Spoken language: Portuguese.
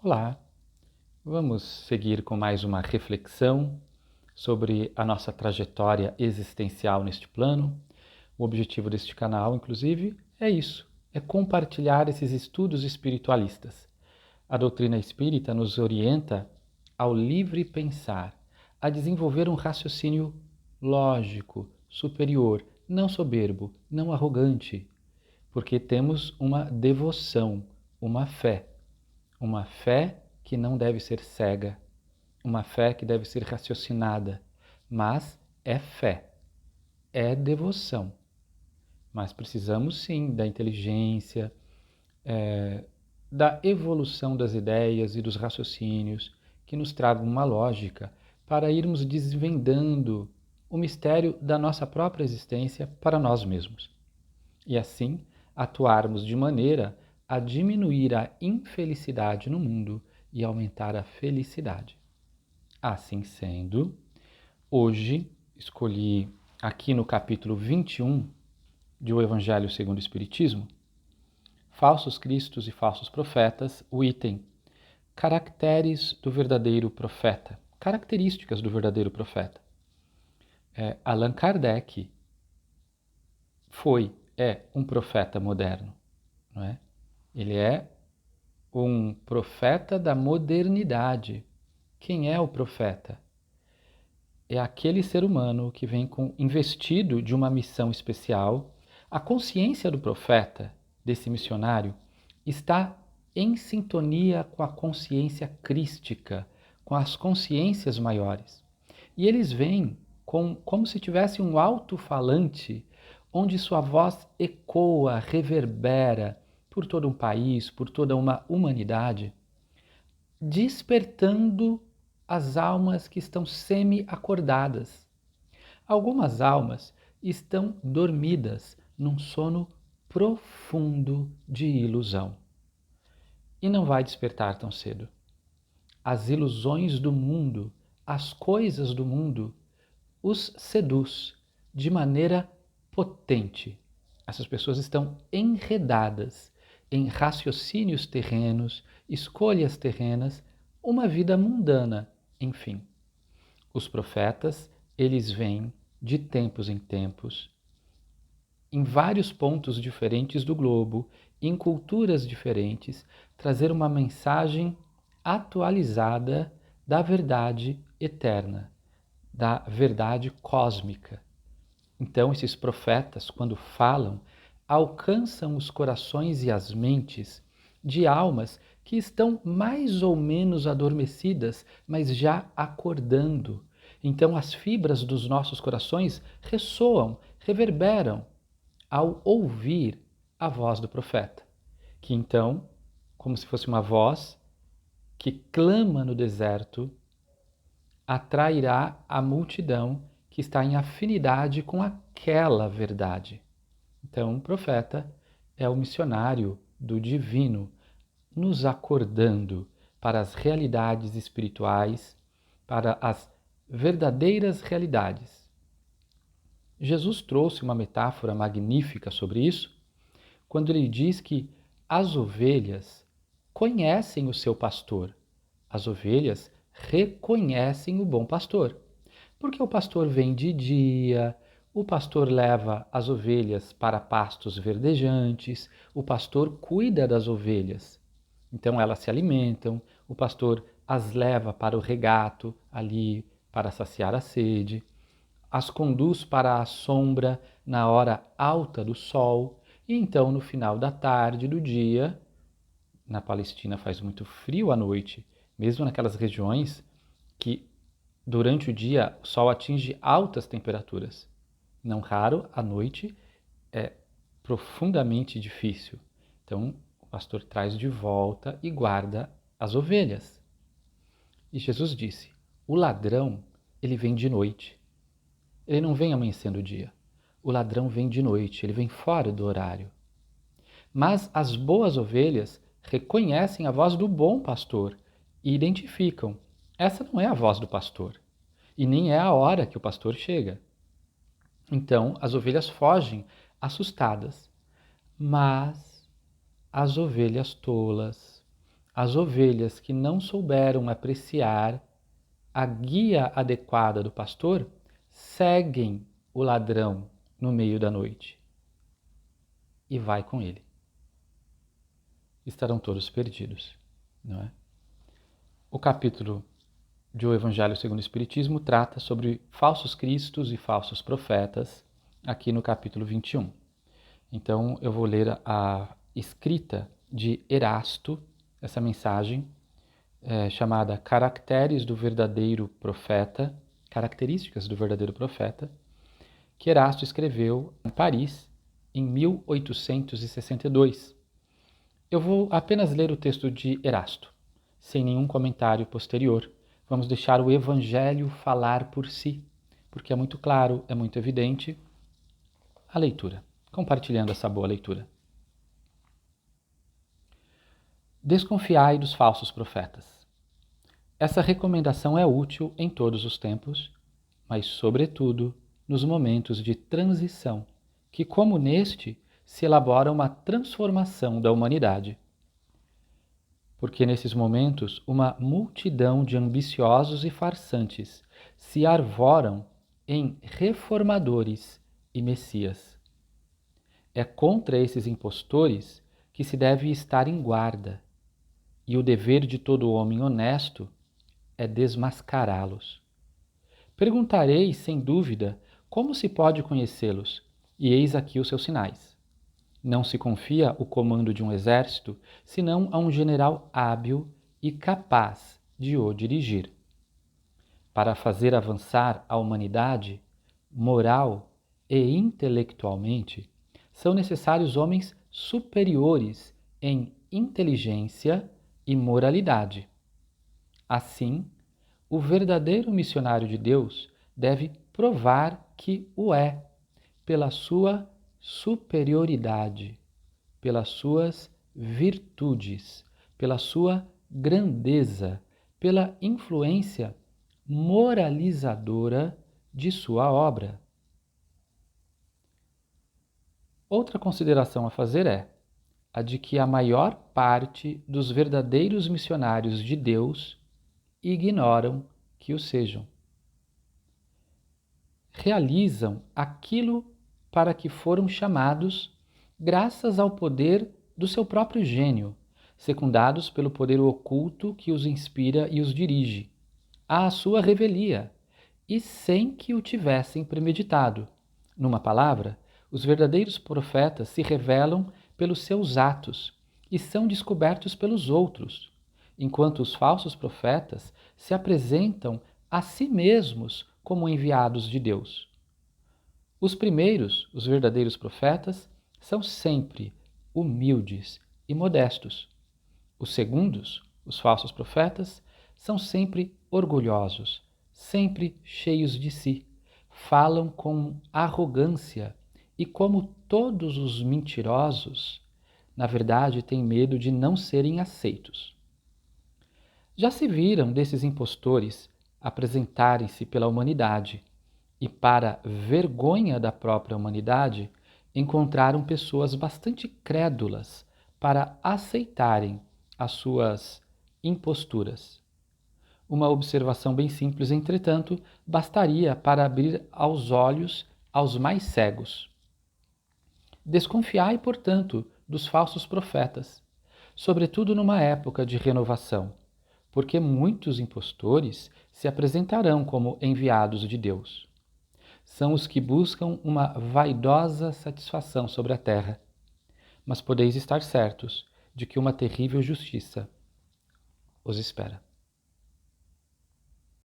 Olá, vamos seguir com mais uma reflexão sobre a nossa trajetória existencial neste plano. O objetivo deste canal, inclusive, é isso, é compartilhar esses estudos espiritualistas. A doutrina espírita nos orienta ao livre pensar, a desenvolver um raciocínio lógico, superior, não soberbo, não arrogante, porque temos uma devoção, uma fé que não deve ser cega, uma fé que deve ser raciocinada, mas é fé, é devoção. Mas precisamos sim da inteligência, da evolução das ideias e dos raciocínios que nos tragam uma lógica para irmos desvendando o mistério da nossa própria existência para nós mesmos. E assim atuarmos de maneira a diminuir a infelicidade no mundo e aumentar a felicidade. Assim sendo, hoje escolhi aqui no capítulo 21 de O Evangelho segundo o Espiritismo, Falsos Cristos e Falsos Profetas, o item Caracteres do verdadeiro profeta, características do verdadeiro profeta. Allan Kardec é um profeta moderno, não é? Ele é um profeta da modernidade. Quem é o profeta? É aquele ser humano que vem investido de uma missão especial. A consciência do profeta, desse missionário, está em sintonia com a consciência crística, com as consciências maiores. E eles vêm como se tivesse um alto-falante, onde sua voz ecoa, reverbera por todo um país, por toda uma humanidade, despertando as almas que estão semi-acordadas. Algumas almas estão dormidas num sono profundo de ilusão e não vai despertar tão cedo. As ilusões do mundo, as coisas do mundo, os seduz de maneira potente. Essas pessoas estão enredadas em raciocínios terrenos, escolhas terrenas, uma vida mundana, enfim. Os profetas, eles vêm de tempos em tempos, em vários pontos diferentes do globo, em culturas diferentes, trazer uma mensagem atualizada da verdade eterna, da verdade cósmica. Então, esses profetas, quando falam, alcançam os corações e as mentes de almas que estão mais ou menos adormecidas, mas já acordando. Então, as fibras dos nossos corações ressoam, reverberam ao ouvir a voz do profeta, que então, como se fosse uma voz que clama no deserto, atrairá a multidão que está em afinidade com aquela verdade. Então, o profeta é o missionário do divino, nos acordando para as realidades espirituais, para as verdadeiras realidades. Jesus trouxe uma metáfora magnífica sobre isso, quando ele diz que as ovelhas conhecem o seu pastor, as ovelhas reconhecem o bom pastor. Porque o pastor vem de dia, o pastor leva as ovelhas para pastos verdejantes, o pastor cuida das ovelhas. Então elas se alimentam, o pastor as leva para o regato, ali para saciar a sede, as conduz para a sombra na hora alta do sol, e então no final da tarde, do dia, na Palestina faz muito frio à noite, mesmo naquelas regiões que durante o dia o sol atinge altas temperaturas. Não raro, à noite é profundamente difícil. Então o pastor traz de volta e guarda as ovelhas. E Jesus disse: o ladrão, ele vem de noite. Ele não vem amanhecendo o dia. O ladrão vem de noite, ele vem fora do horário. Mas as boas ovelhas reconhecem a voz do bom pastor e identificam: essa não é a voz do pastor, e nem é a hora que o pastor chega. Então as ovelhas fogem assustadas. Mas as ovelhas tolas, As ovelhas que não souberam apreciar a guia adequada do pastor seguem o ladrão no meio da noite e vai com ele. Estarão todos perdidos, não é? O capítulo de O Evangelho segundo o Espiritismo trata sobre falsos cristos e falsos profetas, aqui no capítulo 21. Então eu vou ler a escrita de Erasto, essa mensagem chamada Caracteres do Verdadeiro Profeta, Características do Verdadeiro Profeta, que Erasto escreveu em Paris em 1862. Eu vou apenas ler o texto de Erasto, sem nenhum comentário posterior. Vamos deixar o Evangelho falar por si, porque é muito claro, é muito evidente a leitura. Compartilhando essa boa leitura. Desconfiai dos falsos profetas. Essa recomendação é útil em todos os tempos, mas, sobretudo, nos momentos de transição, que, como neste, se elabora uma transformação da humanidade. Porque nesses momentos uma multidão de ambiciosos e farsantes se arvoram em reformadores e messias. É contra esses impostores que se deve estar em guarda, e o dever de todo homem honesto é desmascará-los. Perguntareis, sem dúvida, como se pode conhecê-los, e eis aqui os seus sinais. Não se confia o comando de um exército, senão a um general hábil e capaz de o dirigir. Para fazer avançar a humanidade, moral e intelectualmente, são necessários homens superiores em inteligência e moralidade. Assim, o verdadeiro missionário de Deus deve provar que o é, pela sua superioridade, pelas suas virtudes, pela sua grandeza, pela influência moralizadora de sua obra. Outra consideração a fazer é a de que a maior parte dos verdadeiros missionários de Deus ignoram que o sejam. Realizam aquilo para que foram chamados graças ao poder do seu próprio gênio, secundados pelo poder oculto que os inspira e os dirige, à sua revelia, e sem que o tivessem premeditado. Numa palavra, os verdadeiros profetas se revelam pelos seus atos e são descobertos pelos outros, enquanto os falsos profetas se apresentam a si mesmos como enviados de Deus. Os primeiros, os verdadeiros profetas, são sempre humildes e modestos. Os segundos, os falsos profetas, são sempre orgulhosos, sempre cheios de si, falam com arrogância e, como todos os mentirosos, na verdade têm medo de não serem aceitos. Já se viram desses impostores apresentarem-se pela humanidade e, para vergonha da própria humanidade, encontraram pessoas bastante crédulas para aceitarem as suas imposturas. Uma observação bem simples, entretanto, bastaria para abrir aos olhos aos mais cegos. Desconfiai, portanto, dos falsos profetas, sobretudo numa época de renovação, porque muitos impostores se apresentarão como enviados de Deus. São os que buscam uma vaidosa satisfação sobre a terra, mas podeis estar certos de que uma terrível justiça os espera.